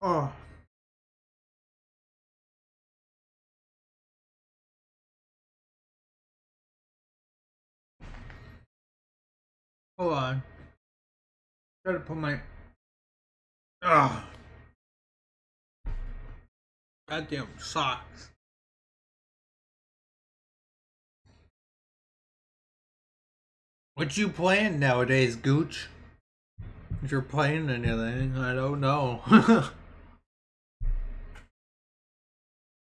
Oh, hold on. Gotta put my. Oh, goddamn socks. What you playing nowadays, Gooch? If you're playing anything, I don't know.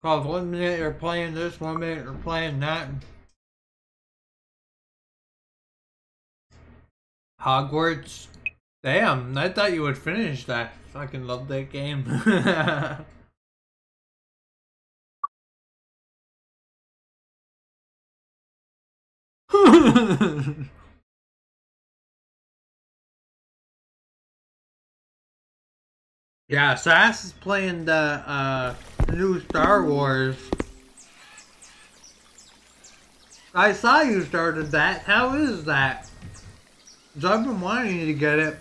Cause 1 minute you're playing this, 1 minute you're playing that. Hogwarts. Damn, I thought you would finish that. Fucking love that game. Yeah, Sass is playing the new Star Wars. I saw you started that. How is that? 'Cause I've been wanting to get it.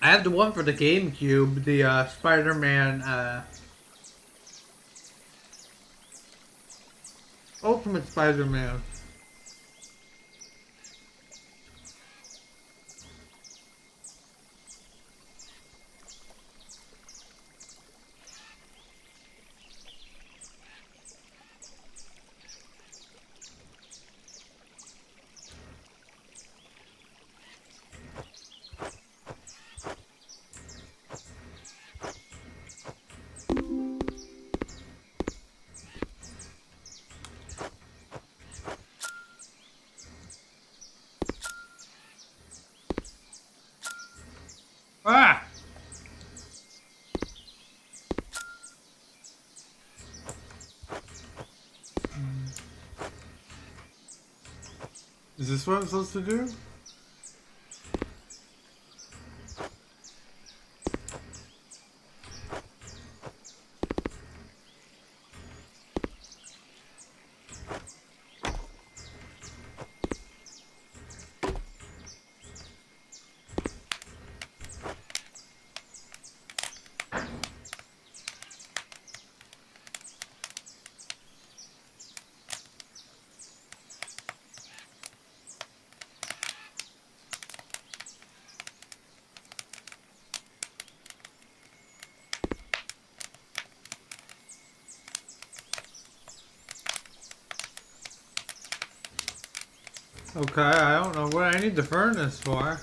I have the one for the GameCube, the Spider-Man Ultimate Spider-Man. Ah! Is this what I'm supposed to do? Okay, I don't know what I need the furnace for.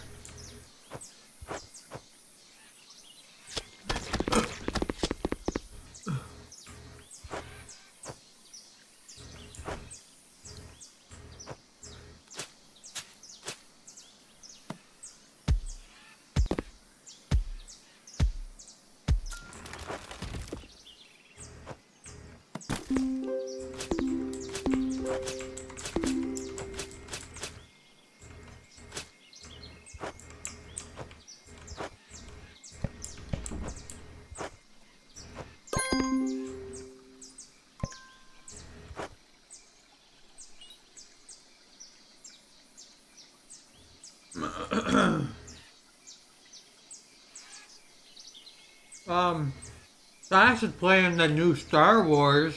Sash is playing the new Star Wars.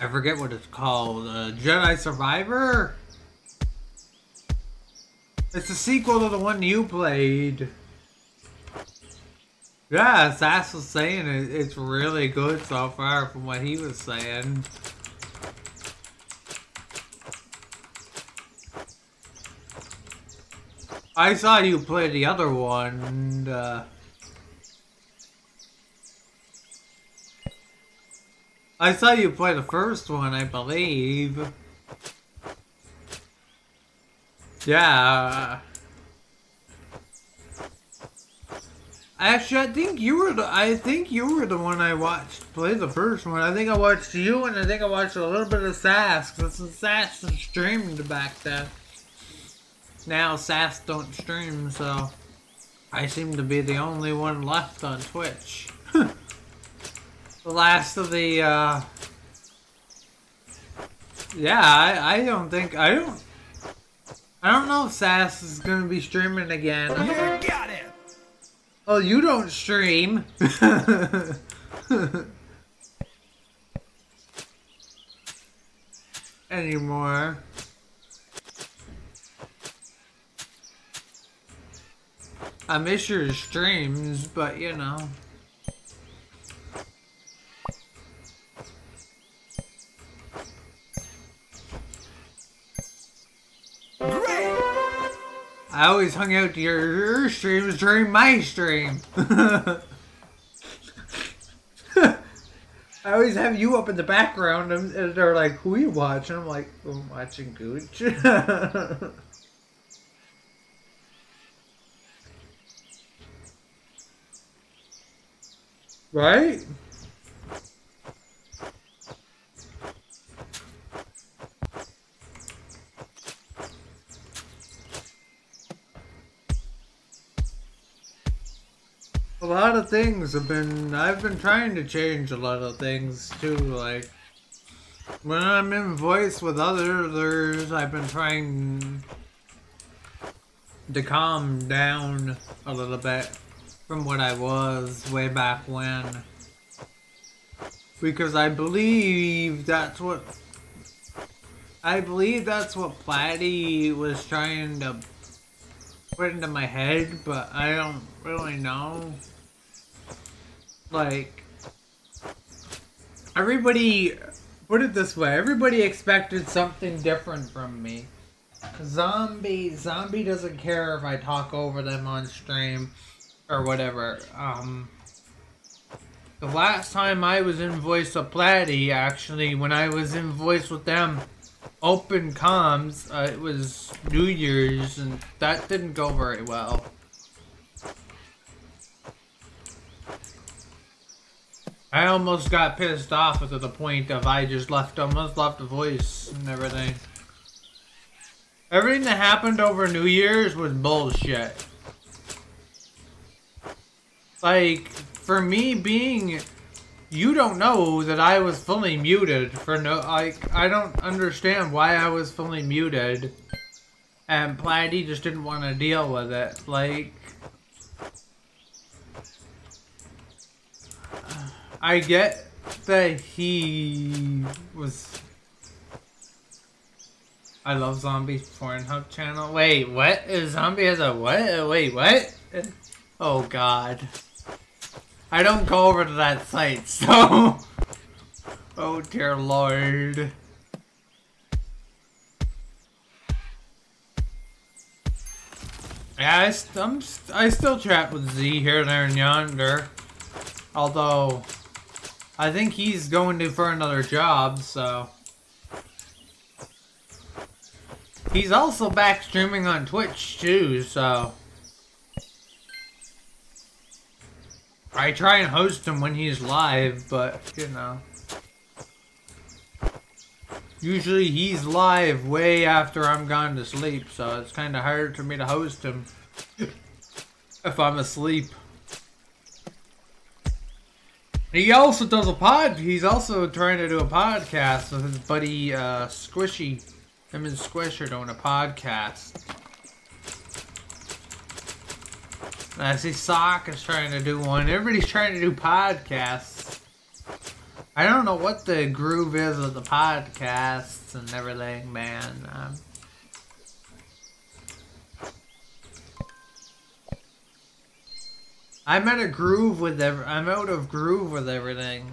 I forget what it's called. Jedi Survivor? It's a sequel to the one you played. Yeah, Sass was saying it's really good so far from what he was saying. I saw you play the other one, and, I saw you play the first one, I believe. Yeah. Actually, I think you were the one I watched play the first one. I think I watched you, and I think I watched a little bit of Sass, because Sass streamed back then. Now Sass don't stream, so I seem to be the only one left on Twitch. The last of the, yeah, I don't think, I don't know if Sass is gonna be streaming again. You got it. Oh, you don't stream. Anymore. I miss your streams, but you know. Great. I always hung out to your streams during my stream. I always have you up in the background, and they're like, "Who are you watching?" I'm like, "I'm watching Gooch." Right? A lot of things I've been trying to change a lot of things too, like when I'm in voice with others, I've been trying to calm down a little bit from what I was way back when. Because I believe that's what Platty was trying to put into my head, but I don't really know. Like, everybody, put it this way, everybody expected something different from me. Zombie doesn't care if I talk over them on stream or whatever. The last time I was in voice of Platty, actually, when I was in voice with them, open comms, it was New Year's, and that didn't go very well. I almost got pissed off to the point of I just almost left the voice and everything. Everything that happened over New Year's was bullshit. Like, for me being, you don't know that I was fully muted for no, like, I don't understand why I was fully muted. And Platty just didn't want to deal with it. Like, I get that he was... I love Zombie's Pornhub channel. Wait, what? Zombie has a what? Wait, what? Oh, God. I don't go over to that site, so... Oh, dear Lord. Yeah, I still chat with Z here, there, and yonder. Although, I think he's going to for another job, so... He's also back streaming on Twitch, too, so... I try and host him when he's live, but, you know... Usually he's live way after I'm gone to sleep, so it's kind of hard for me to host him if I'm asleep. He also does he's also trying to do a podcast with his buddy Squishy. Him and Squish are doing a podcast. And I see Sock is trying to do one. Everybody's trying to do podcasts. I don't know what the groove is of the podcasts and everything, man. I'm out of groove with everything.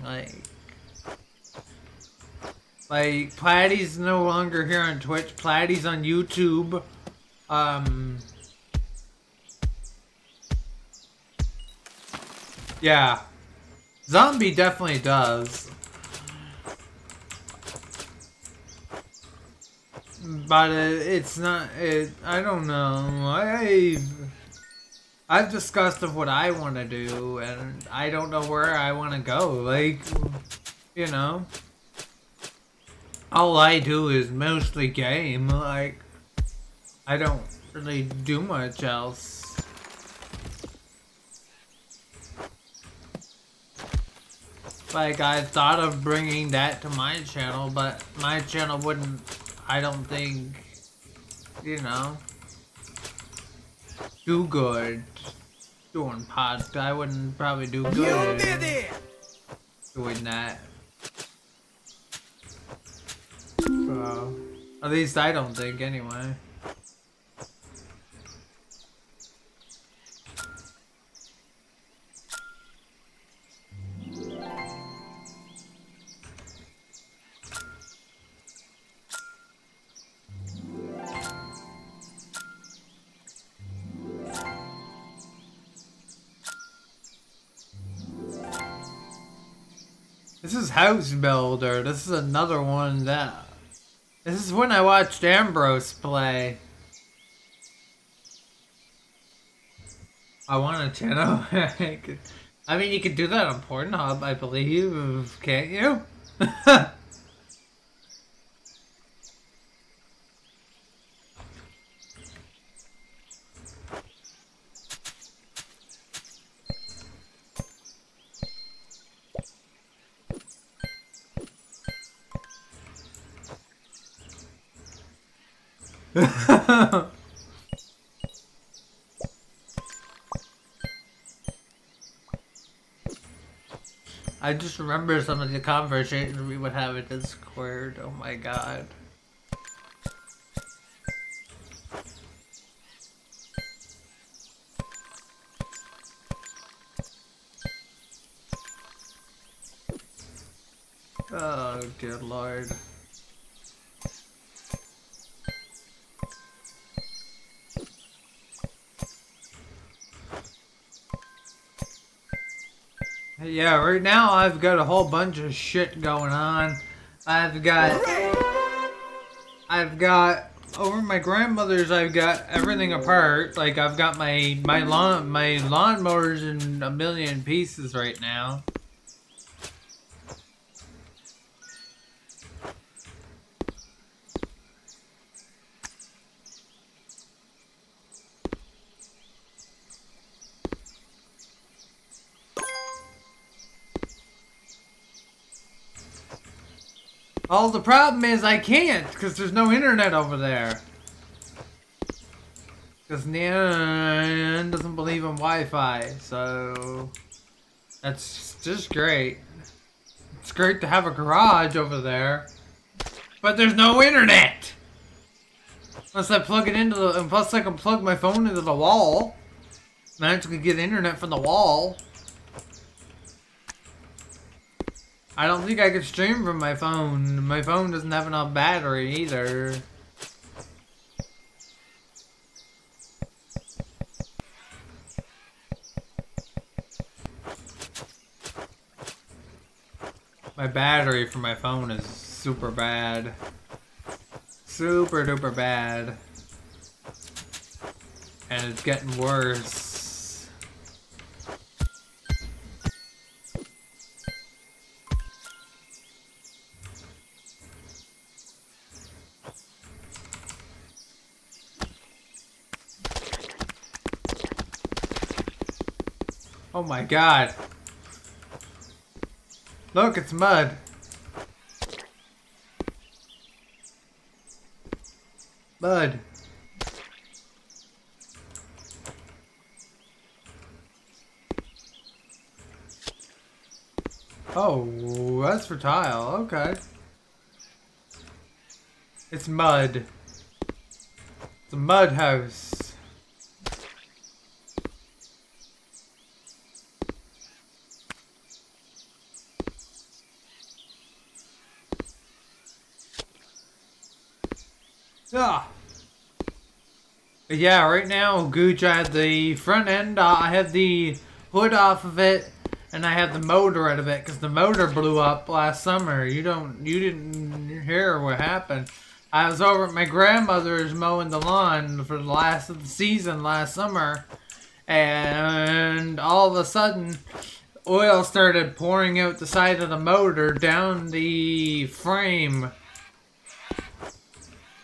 Like Platty's no longer here on Twitch. Platty's on YouTube. Yeah. Zombie definitely does. But it's not, I don't know. I've discussed of what I want to do, and I don't know where I want to go. Like, you know. All I do is mostly game. Like, I don't really do much else. Like, I thought of bringing that to my channel, but my channel wouldn't, I don't think, you know. do good doing pod. I wouldn't probably do You good did it! doing that. So, at least I don't think, anyway. This is House Builder. This is another one that... This is when I watched Ambrose play. I want a channel. I mean, you could do that on Pornhub, I believe. Can't you? I just remember some of the conversations we would have at Discord. Oh my god. Oh dear lord. Yeah, right now I've got a whole bunch of shit going on. I've got over my grandmother's. I've got everything apart. Like I've got my lawnmowers in a million pieces right now. Oh, the problem is I can't, because there's no internet over there. Because Nan doesn't believe in Wi-Fi, so... That's just great. It's great to have a garage over there. But there's no internet! Unless I plug it into the... And plus I can plug my phone into the wall. And I actually get internet from the wall. I don't think I could stream from my phone. My phone doesn't have enough battery either. My battery for my phone is super bad. Super duper bad. And it's getting worse. Oh my god. Look, it's mud. Mud. Oh, that's for tile. Okay. It's mud. It's a mud house. Ah. Yeah, right now, Gooch, I have the front end, I have the hood off of it, and I have the motor out of it, because the motor blew up last summer. You didn't hear what happened. I was over at my grandmother's mowing the lawn for the last of the season last summer, and all of a sudden, oil started pouring out the side of the motor down the frame.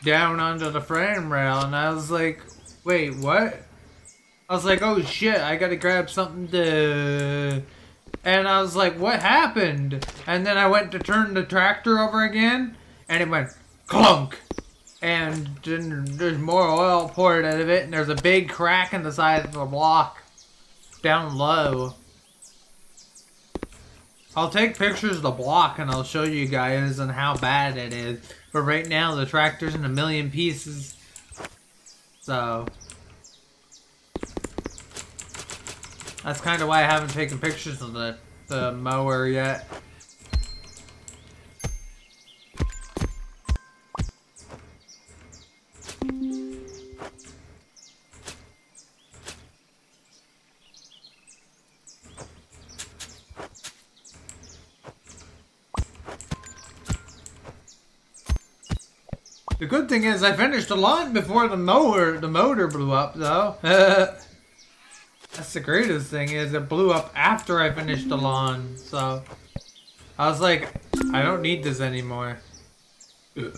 Down onto the frame rail, and I was like, wait, what? I was like, oh shit, I gotta grab something to... And I was like, what happened? And then I went to turn the tractor over again, and it went clunk. and then there's more oil poured out of it, and there's a big crack in the side of the block down low. I'll take pictures of the block and I'll show you guys on how bad it is. But right now the tractor's in a million pieces. So that's kind of why I haven't taken pictures of the mower yet. The good thing is I finished the lawn before the motor blew up though. That's the greatest thing is it blew up after I finished the lawn. So I was like, I don't need this anymore. I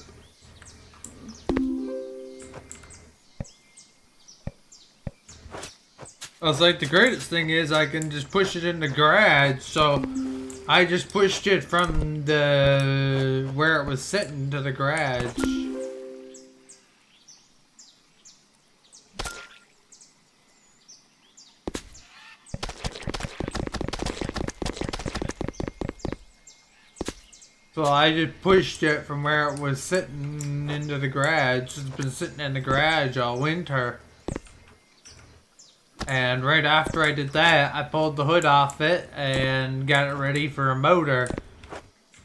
was like, the greatest thing is I can just push it in the garage. So I just pushed it from the where it was sitting to the garage. So I just pushed it from where it was sitting into the garage. It's been sitting in the garage all winter. And right after I did that, I pulled the hood off it and got it ready for a motor.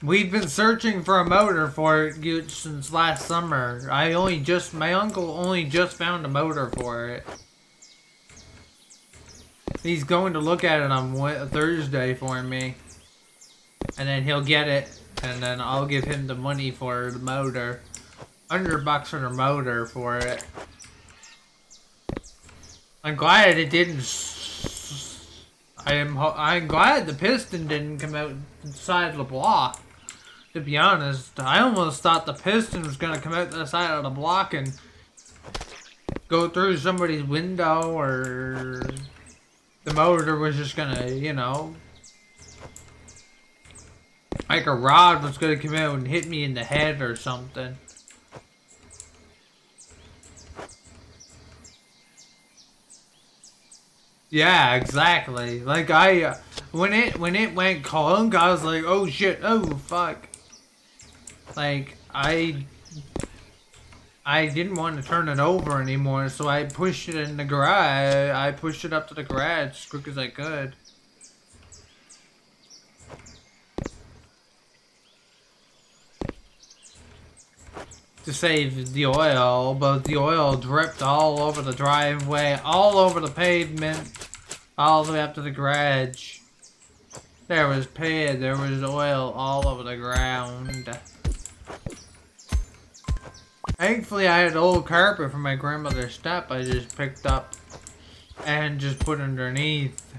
We've been searching for a motor for it since last summer. My uncle only just found a motor for it. He's going to look at it on Thursday for me. And then he'll get it. And then I'll give him the money for the motor. $100 for the motor for it. I'm glad it didn't. I'm glad the piston didn't come out inside the block. To be honest, I almost thought the piston was gonna come out the side of the block and go through somebody's window, or the motor was just gonna, you know, like a rod was gonna come out and hit me in the head or something. Yeah, exactly. Like when it went clunk, I was like, oh shit, oh fuck. Like I didn't want to turn it over anymore, so I pushed it in the garage. I pushed it up to the garage as quick as I could. To save the oil, but the oil dripped all over the driveway, all over the pavement, all the way up to the garage. There was oil all over the ground. Thankfully, I had old carpet from my grandmother's step I just picked up and just put underneath.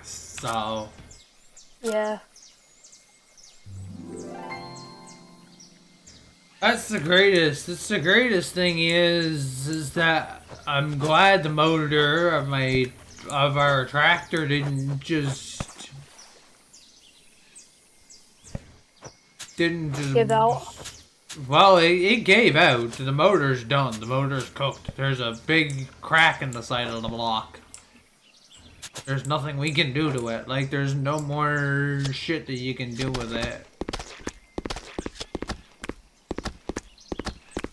So. Yeah. That's the greatest. It's the greatest thing is that I'm glad the motor of our tractor didn't just give out. Well, it gave out. The motor's done. The motor's cooked. There's a big crack in the side of the block. There's nothing we can do to it. Like, there's no more shit that you can do with it.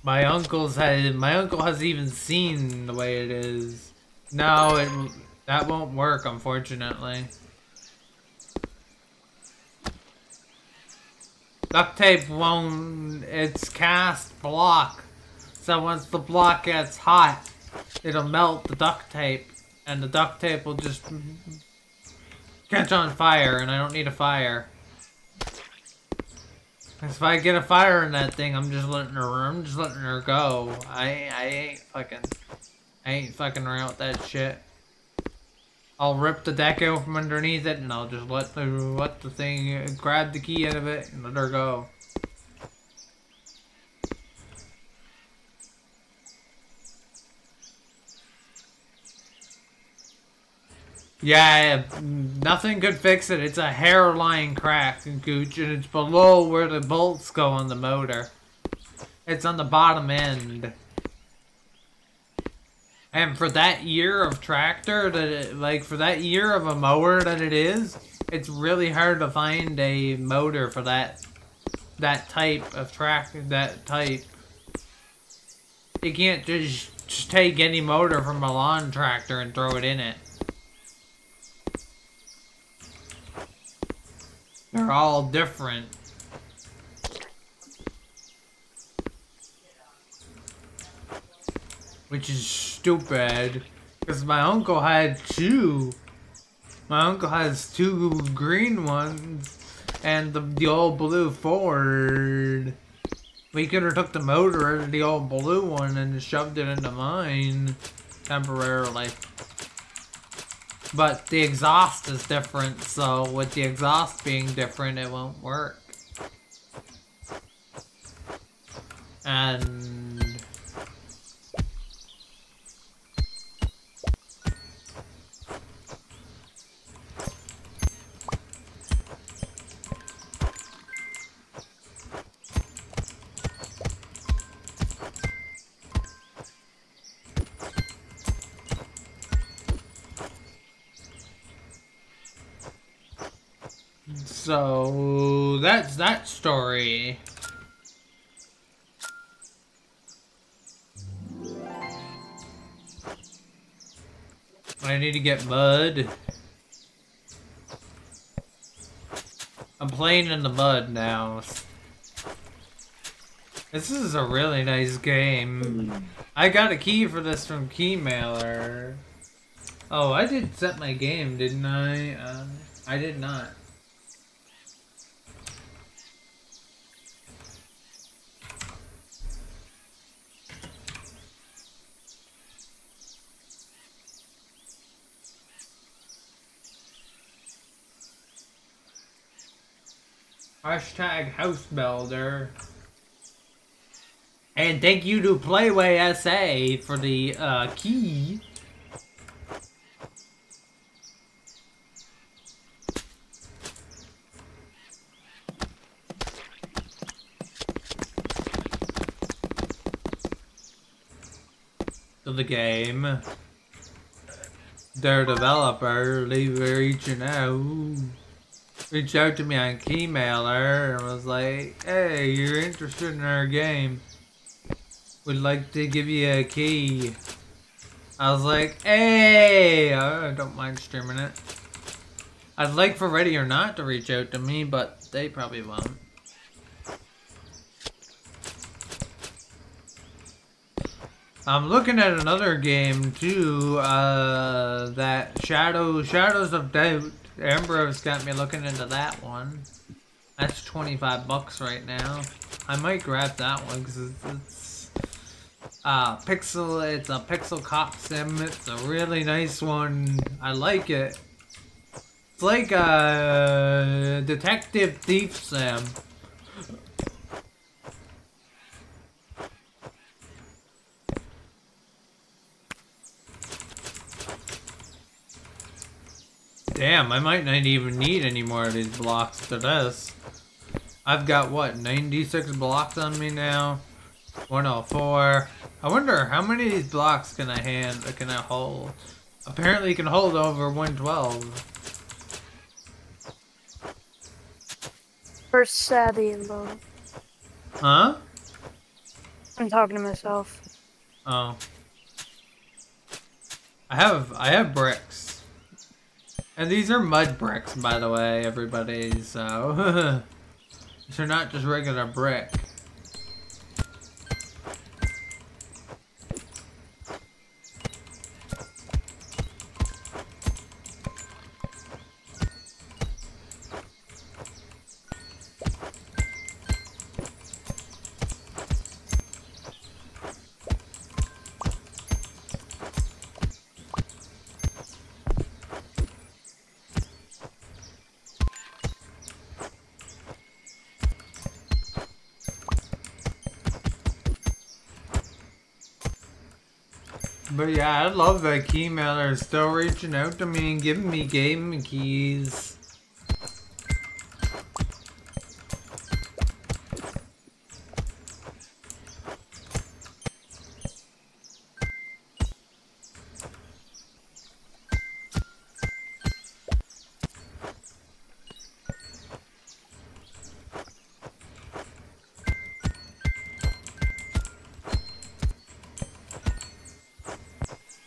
My uncle has even seen the way it is. No, that won't work, unfortunately. Duct tape won't, it's cast block. So once the block gets hot, it'll melt the duct tape. And the duct tape will just catch on fire, and I don't need a fire. If I get a fire in that thing, I'm just letting her go. I ain't fucking around with that shit. I'll rip the deck out from underneath it, and I'll just let the thing grab the key out of it and let her go. Yeah, nothing could fix it. It's a hairline crack, Gooch, and it's below where the bolts go on the motor. It's on the bottom end. And for that year of tractor, for that year of a mower that it is, it's really hard to find a motor for that type of tractor, that type. You can't just take any motor from a lawn tractor and throw it in it. They're all different. Which is stupid. Because my uncle had two. My uncle has two green ones. And the old blue Ford. We could have took the motor out of the old blue one and shoved it into mine. Temporarily. But the exhaust is different, so with the exhaust being different, it won't work. And... so, that's that story. I need to get mud. I'm playing in the mud now. This is a really nice game. I got a key for this from Keymailer. Oh, I did set my game, didn't I? I did not. Hashtag house builder. And thank you to Playway SA for the key. To the game. Their developer, they were reaching out to me on Keymailer and was like, hey, you're interested in our game. We'd like to give you a key. I was like, hey, I don't mind streaming it. I'd like for Ready or Not to reach out to me, but they probably won't. I'm looking at another game too, that Shadows of Doubt. Ambrose got me looking into that one. That's 25 bucks right now. I might grab that one because it's a pixel cop sim. It's a really nice one. I like it. It's like a detective thief sim. Damn, I might not even need any more of these blocks to this. I've got, what, 96 blocks on me now? 104. I wonder how many of these blocks can I hold? Apparently you can hold over 112. First savvy and low. Huh? I'm talking to myself. Oh. I have bricks. And these are mud bricks, by the way, everybody, so... They're not just regular brick. But yeah, I love that key mailer is still reaching out to me and giving me game keys.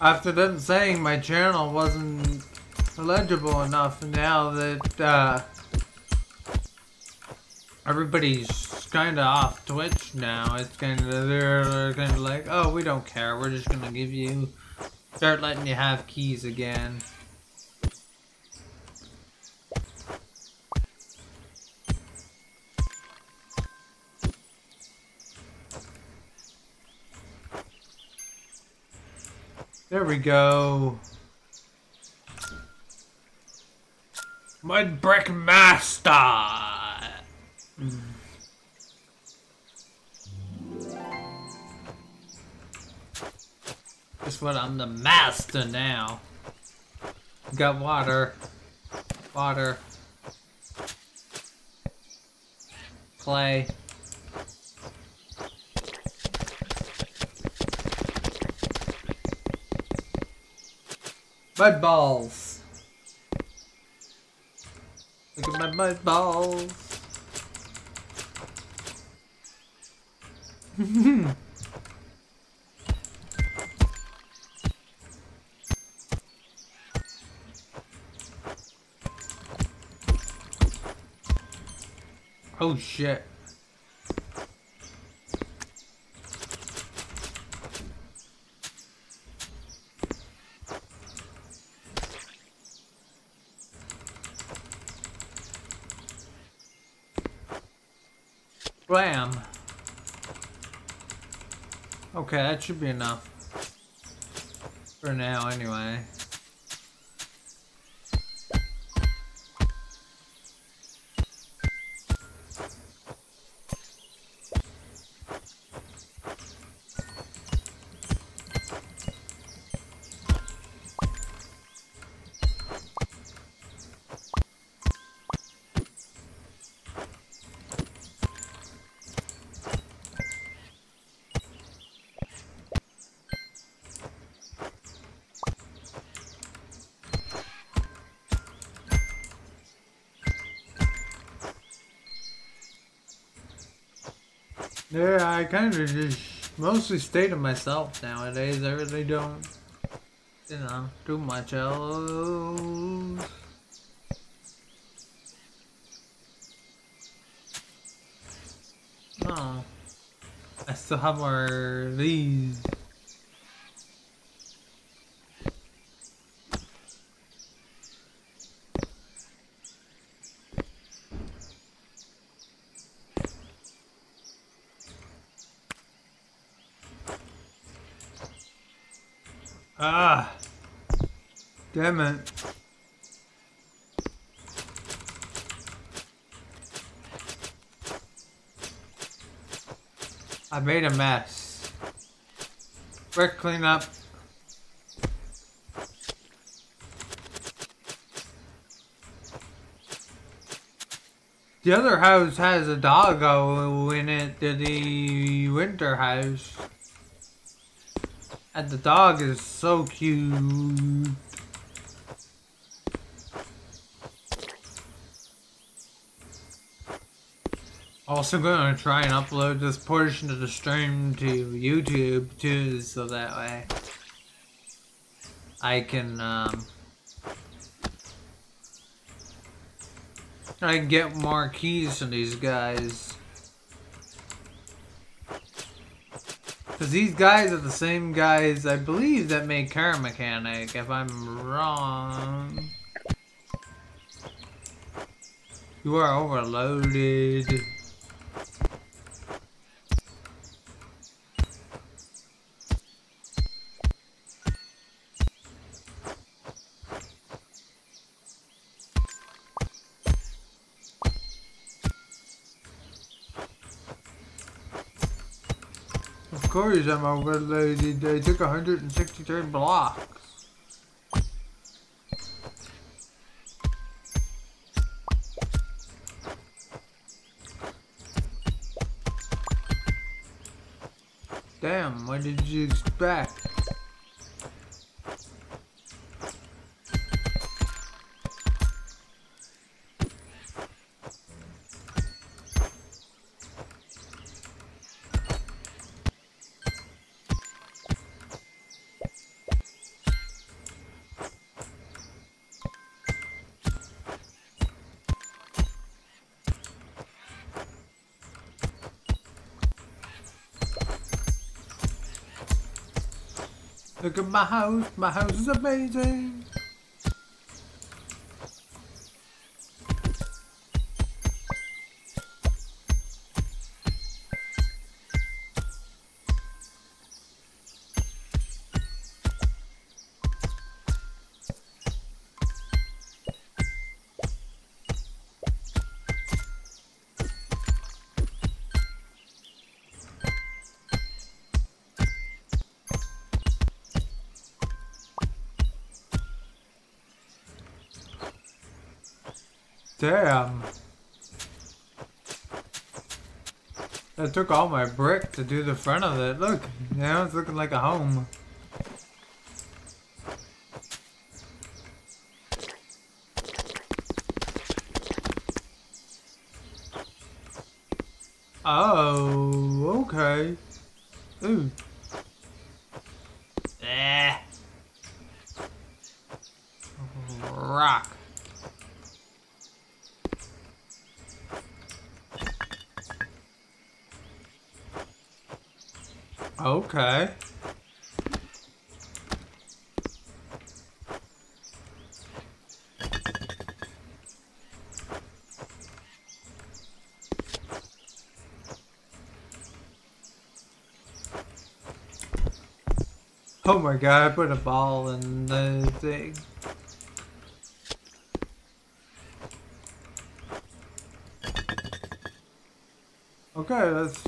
After them saying my channel wasn't legible enough, now that everybody's kind of off Twitch now, it's kind of they're kind of like, oh, we don't care. We're just gonna start letting you have keys again. There we go. Mud Brick Master! Guess what? I'm the master now. Got water. Water. Clay. Mud balls. Look at my mud balls. Oh shit. Blam. Okay, that should be enough. For now, anyway. Yeah, I kind of just mostly stay to myself nowadays. I really don't, you know, do much else. Oh, I still have more of these. Ah, damn it. I made a mess. Quick cleanup. The other house has a doggo in it, the winter house. And the dog is so cute. Also gonna try and upload this portion of the stream to YouTube too, so that way I can get more keys from these guys. Because these guys are the same guys, I believe, that made Car Mechanic, if I'm wrong. You are overloaded. Of Corey's ammo, but they took 163 blocks. Damn, what did you expect? Look at my house is amazing. Damn. I took all my brick to do the front of it. Look, now it's looking like a home. Oh, okay. Ooh. Rock. Okay. Oh my god, I put a ball in the thing. Okay, let's...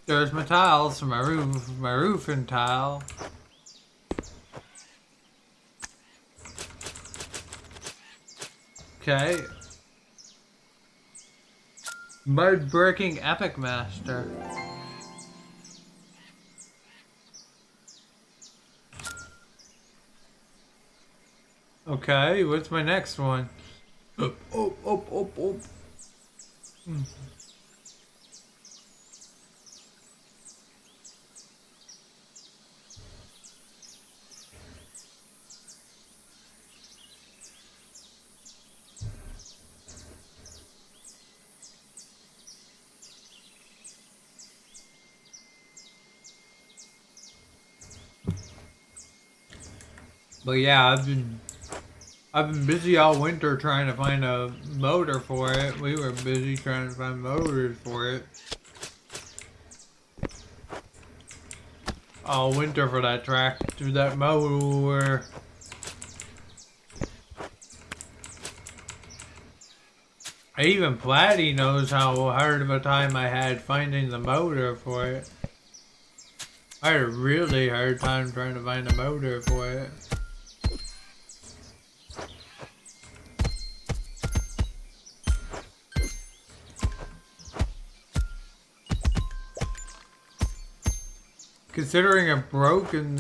There's my tiles for my roof and tile. Okay. Mud breaking epic master. Okay, what's my next one? Oh. But yeah, I've been busy all winter trying to find a motor for it. We were busy trying to find motors for it. All winter for that tractor, that mower. Even Platty knows how hard of a time I had finding the motor for it. I had a really hard time trying to find a motor for it. Considering it broke in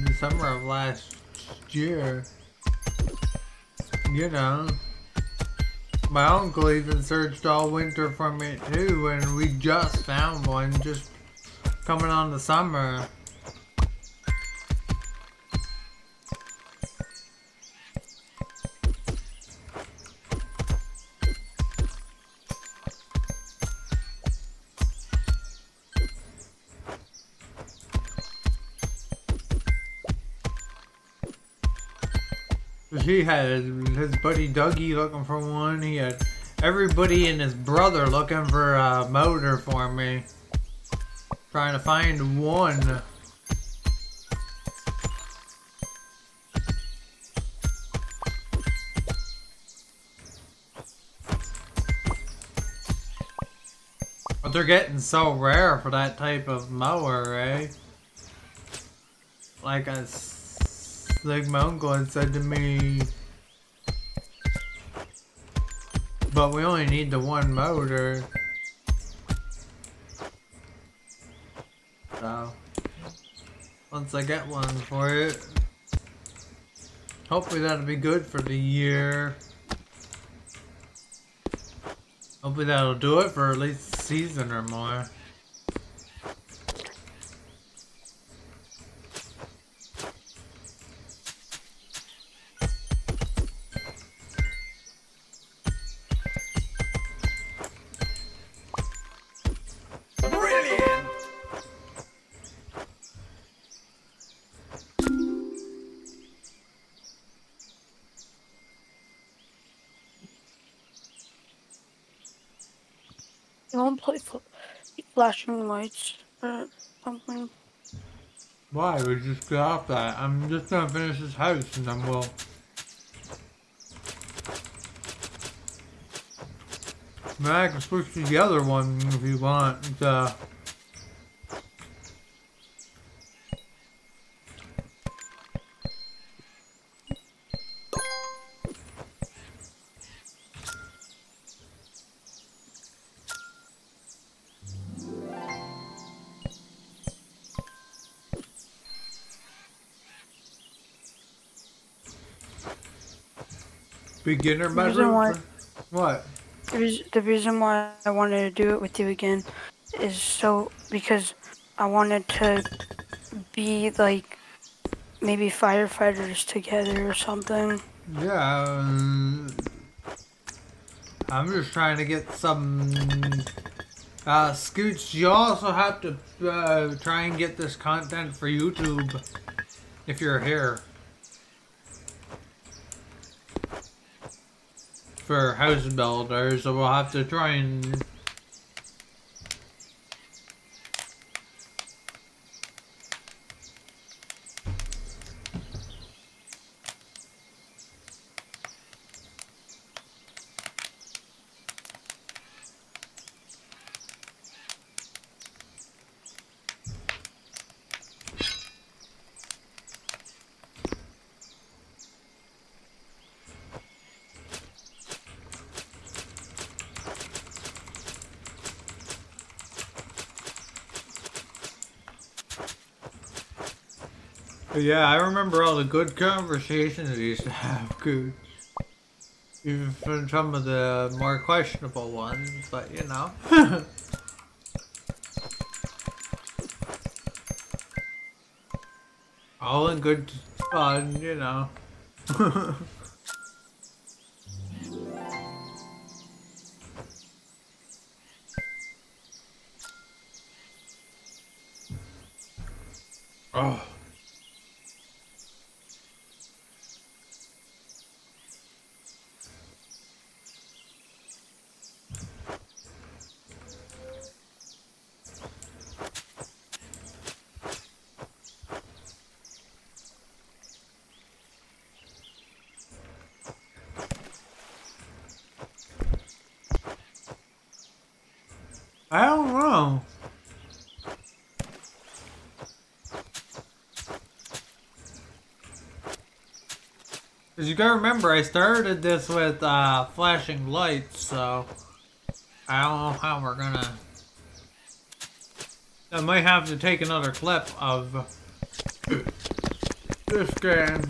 the summer of last year, you know. My uncle even searched all winter for me too, and we just found one just coming on the summer. He had his buddy Dougie looking for one. He had everybody and his brother looking for a motor for me. Trying to find one. But they're getting so rare for that type of mower, eh? Like my uncle had said to me, but we only need the one motor. So, once I get one for it, hopefully that'll be good for the year. Hopefully that'll do it for at least a season or more. You won't play flashing lights or something? Why? We just get off that. I'm just gonna finish this house and then we'll... I can switch to the other one if you want. Beginner bedroom? What? The reason why I wanted to do it with you again is because I wanted to be like maybe firefighters together or something. Yeah, I'm just trying to get some Scoots. You also have to try and get this content for YouTube if you're here. For house builders, so we'll have to try and... Yeah, I remember all the good conversations we used to have, Gooch. Even from some of the more questionable ones, but you know. All in good fun, you know. Oh. Cause you gotta remember, I started this with flashing lights, so I don't know how we're gonna. I might have to take another clip of this game.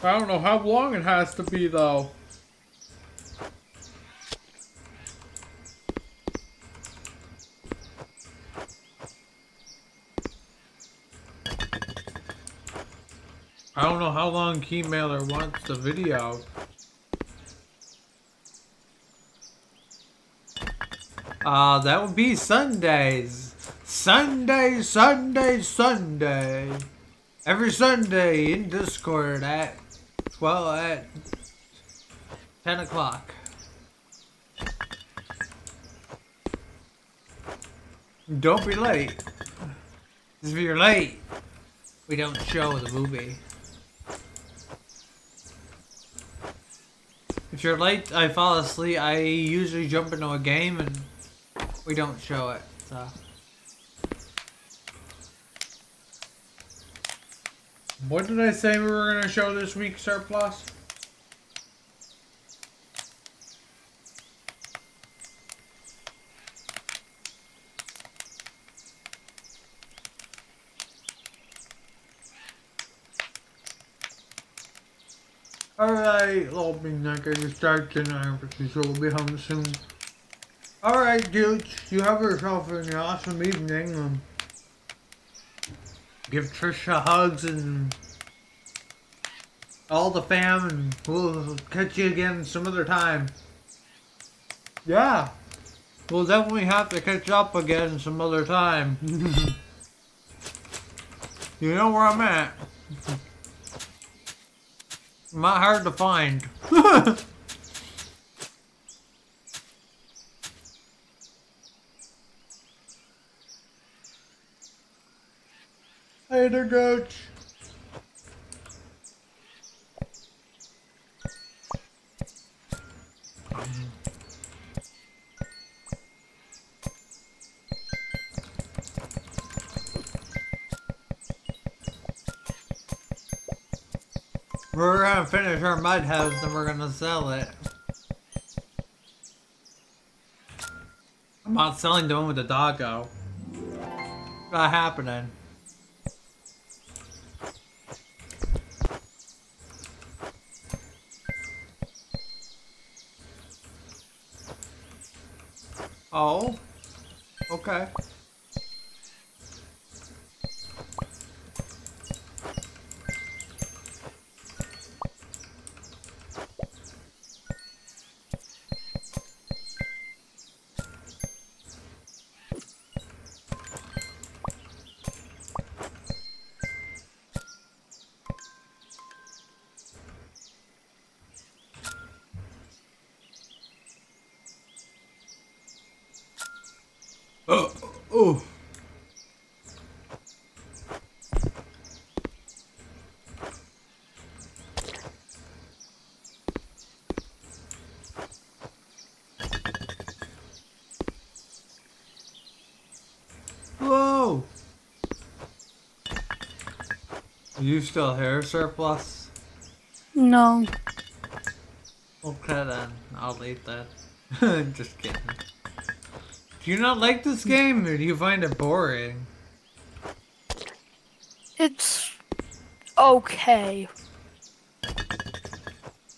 I don't know how long it has to be though. I don't know how long Keymailer wants the video. That would be Sundays. Sunday, Sunday, Sunday. Every Sunday in Discord at 10 o'clock. Don't be late. If you're late, we don't show the movie. If you're late, I fall asleep. I usually jump into a game and we don't show it, so. What did I say we were gonna show this week, Surplus? Alright, little big neck, I just started dinner, so we'll be home soon. Alright, dudes, you have yourself an awesome evening. Give Trisha hugs and all the fam, and we'll catch you again some other time. Yeah, we'll definitely have to catch up again some other time. You know where I'm at. Not hard to find. Hey there, Coach. We're gonna finish our mud house and we're gonna sell it. I'm not selling the one with the doggo. Not happening. Oh, okay. Oh. Whoa. Are you still here, Surplus? No. Okay then, I'll eat that. Just kidding. Do you not like this game, or do you find it boring? It's okay.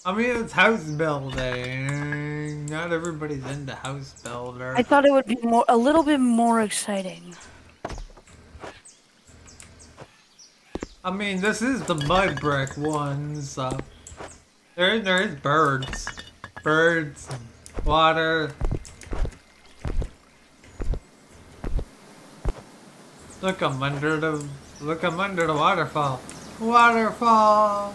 I mean, it's house building. Not everybody's into house builder. I thought it would be a little bit more exciting. I mean, this is the mud brick one, so there is birds, water. Look, I'm under the waterfall. Waterfall.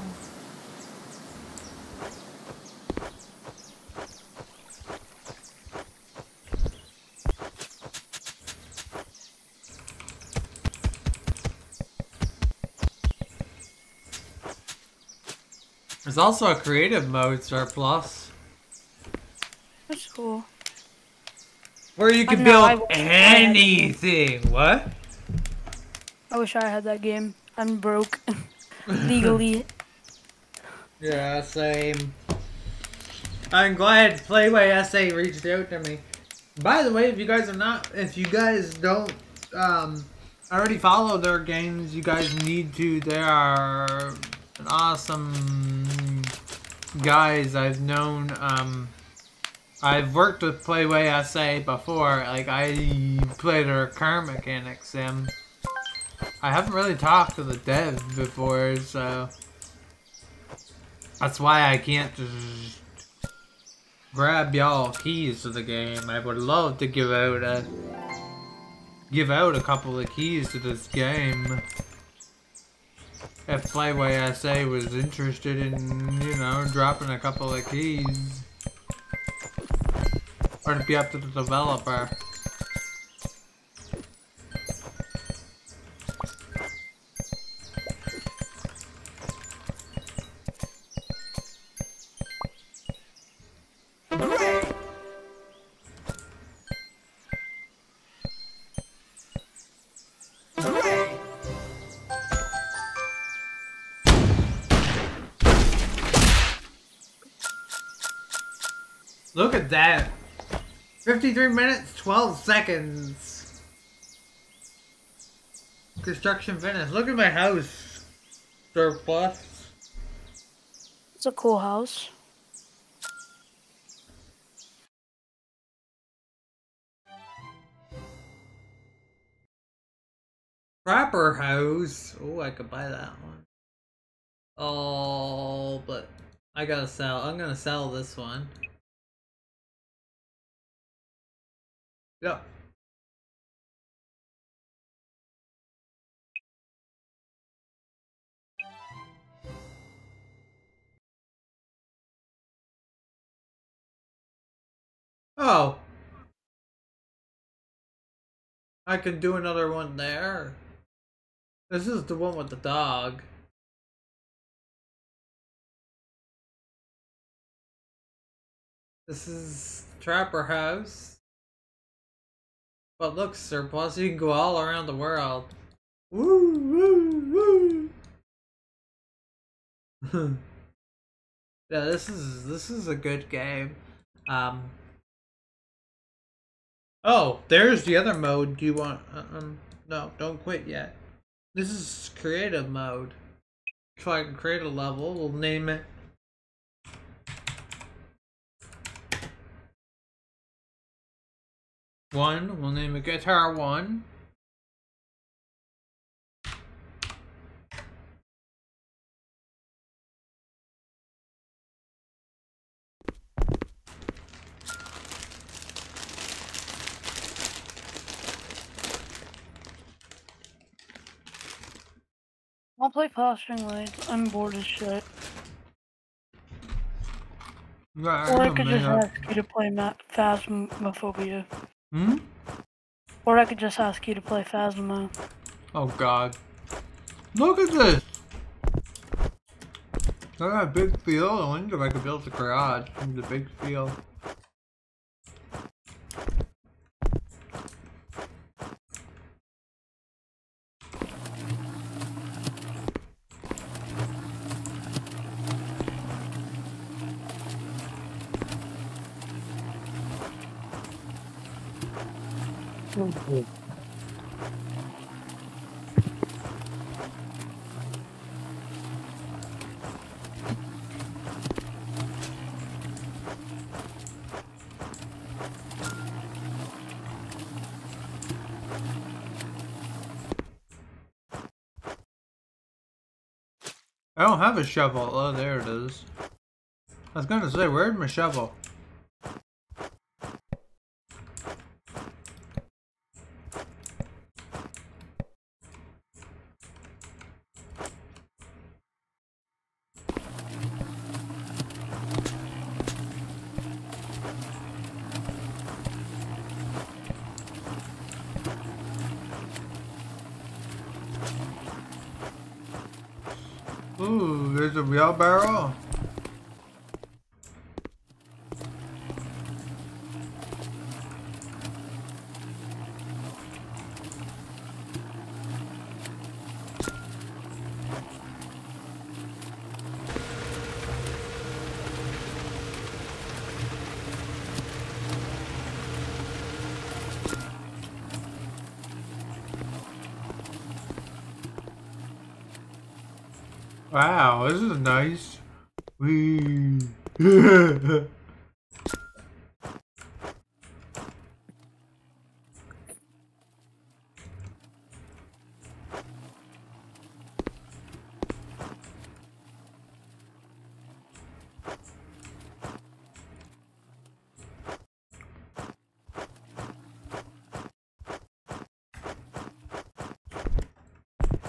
There's also a creative mode, Surplus. That's cool. Where you can know, build anything. What? I wish I had that game. I'm broke legally. Yeah, same. I'm glad Playway SA reached out to me. By the way, if you guys don't already follow their games, you guys need to. They are an awesome guys. I've known. I've worked with Playway SA before. Like I played their car mechanic sim. I haven't really talked to the dev before, so that's why I can't just grab y'all keys to the game. I would love to give out a couple of keys to this game. If Playway SA was interested in, you know, dropping a couple of keys. Or to be up to the developer. Look at that. 53 minutes, 12 seconds. Construction finished. Look at my house. Surplus. It's a cool house. Trapper house. Oh, I could buy that one. Oh, but I gotta sell. I'm gonna sell this one. Yep. Oh. I can do another one there. This is the one with the dog. This is Trapper House. But look, surplus, you can go all around the world. Woo, woo, woo. Yeah, this is a good game. Oh, there's the other mode. Do you want? No, don't quit yet. This is creative mode. So I can create a level. We'll name it. One. We'll name it Guitar 1. I'll play Plastering Light. I'm bored as shit. Yeah, Or I could just ask you to play Phasmophobia. Hmm? Or I could just ask you to play Phasmo. Oh god. Look at this! I got a big field. I wonder if I could build a garage from the big field. I don't have a shovel. Oh, there it is. I was gonna say, where's my shovel? Ooh, there's a wheelbarrow. Wow, this is nice. Wee.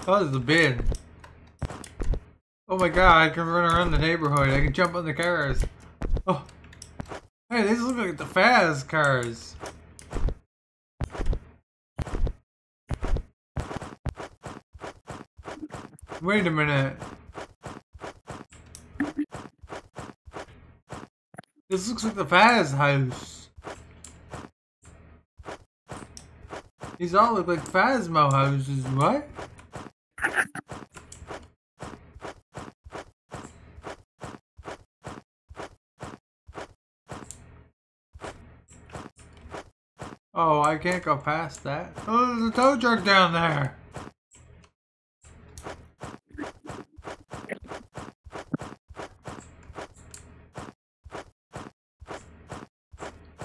Oh, there's a bin. Oh my god, I can run around the neighborhood. I can jump on the cars. Oh. Hey, these look like the fast cars. Wait a minute. This looks like the Faz house. These all look like Phasmo houses. What? Oh, I can't go past that. Oh, there's a tow truck down there.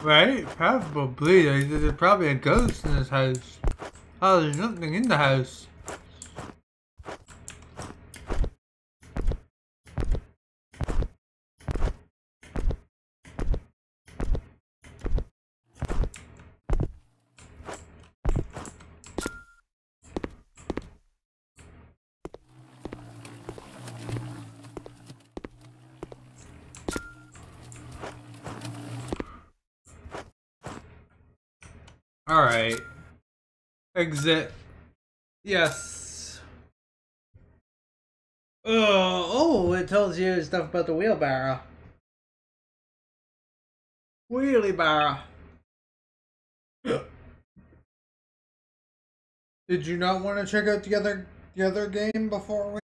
Right? Probably. There's probably a ghost in this house. Oh, there's nothing in the house. Alright. Exit. Yes. Oh, it tells you stuff about the wheelbarrow. Wheelie Did you not want to check out the other game before we